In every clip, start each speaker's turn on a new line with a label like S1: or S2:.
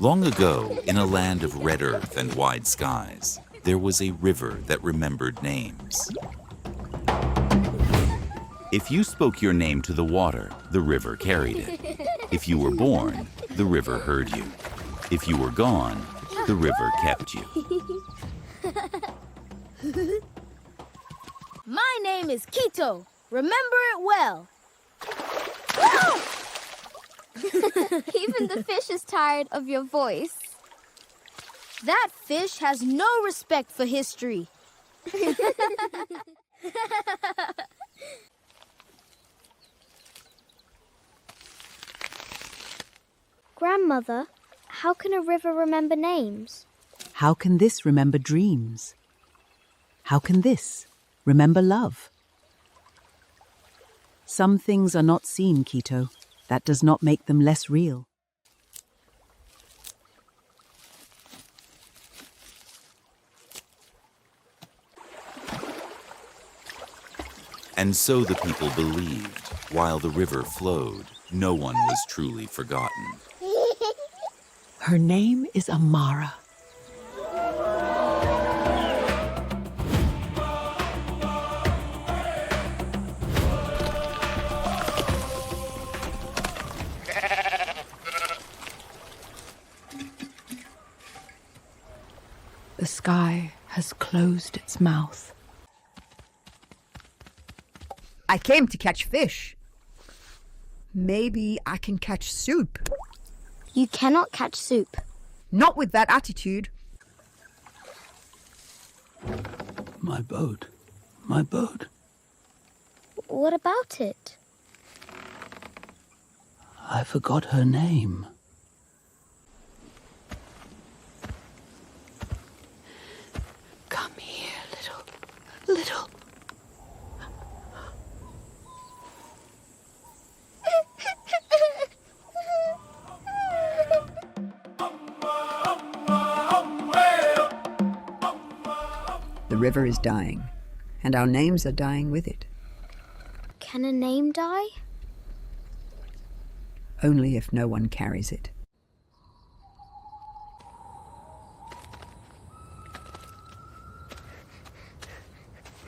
S1: Long ago, in a land of red earth and wide skies, there was a river that remembered names. If you spoke your name to the water, the river carried it. If you were born, the river heard you. If you were gone, the river kept you.
S2: My name is Kito. Remember it well.
S3: Even the fish is tired of your voice.
S2: That fish has no respect for history.
S3: Grandmother, how can a river remember names?
S4: How can this remember dreams? How can this remember love? Some things are not seen, Kito. That does not make them less real.
S1: And so the people believed, while the river flowed, no one was truly forgotten.
S4: Her name is Amara. The sky has closed its mouth.
S5: I came to catch fish. Maybe I can catch soup.
S3: You cannot catch soup.
S5: Not with that attitude.
S6: My boat. My boat.
S3: What about it?
S6: I forgot her name.
S4: Come here, little.
S5: The river is dying, and our names are dying with it.
S3: Can a name die?
S5: Only if no one carries it.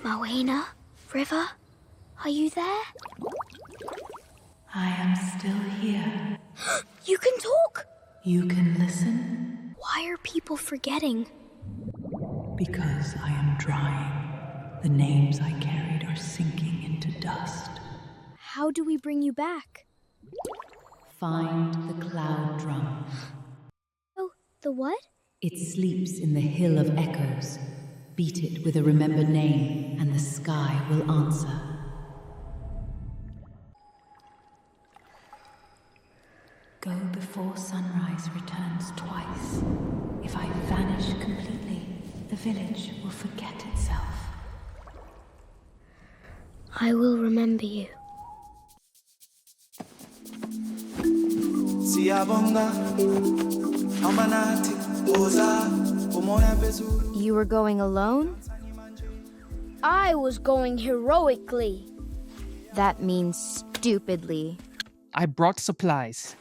S3: Moena, River, are you there?
S4: I am still here.
S3: You can talk?
S4: You can listen
S3: Why are people forgetting?
S4: because I am drying. The names I carried are sinking into dust.
S3: How do we bring you back?
S4: Find the cloud drum.
S3: Oh, the what?
S4: It sleeps in the hill of echoes. Beat it with a remembered name, and the sky will answer. Go before sunrise returns twice. If I vanish completely, the village will forget itself.
S3: I will remember you.
S2: You were going alone? I was going heroically.
S3: That means stupidly.
S7: I brought supplies.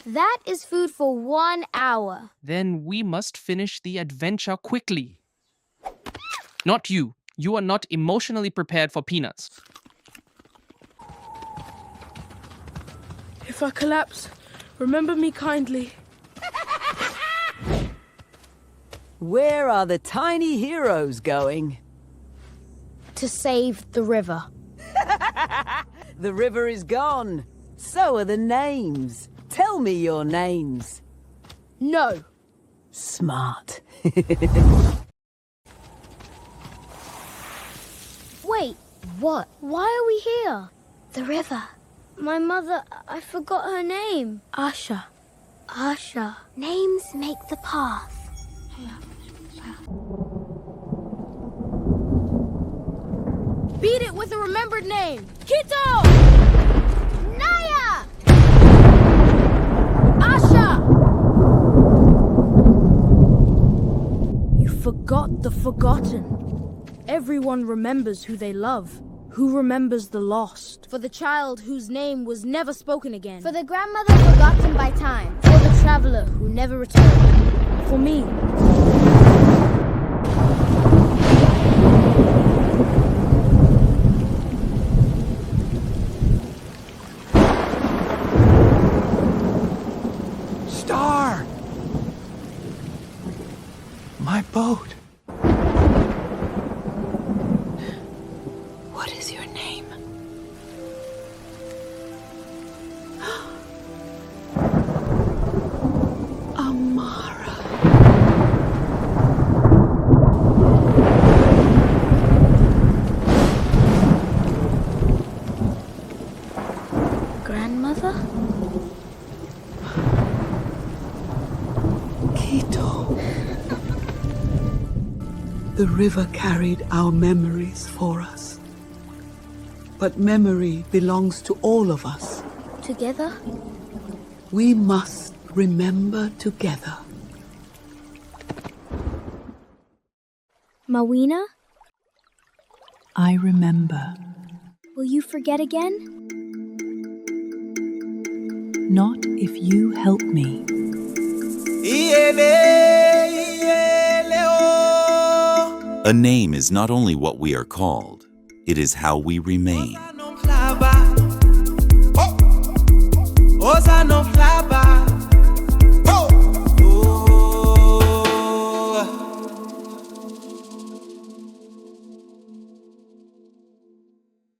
S2: That is food for 1 hour.
S7: Then we must finish the adventure quickly. Not you. You are not emotionally prepared for peanuts.
S8: If I collapse, remember me kindly.
S4: Where are the tiny heroes going?
S2: To save the river.
S4: The river is gone. So are the names. Tell me your names.
S2: No.
S4: Smart.
S2: Wait, what? Why are we here?
S3: The river.
S2: My mother, I forgot her name.
S3: Asha.
S2: Asha.
S3: Names make the path.
S2: Beat it with a remembered name. Kito! Naya! Asha! You forgot the forgotten. Everyone remembers who they love,
S8: who remembers the lost.
S2: For the child whose name was never spoken again. For the grandmother forgotten by time. For the traveler who never returned.
S8: For me.
S6: Star! My boat.
S4: What is your name? Amara.
S3: Grandmother?
S6: Kito. The river carried our memories for us. But memory belongs to all of us.
S3: Together?
S6: We must remember together.
S3: Mawina?
S4: I remember.
S3: Will you forget again?
S4: Not if you help me.
S1: A name is not only what we are called, it is how we remain.
S9: Osa no flaba.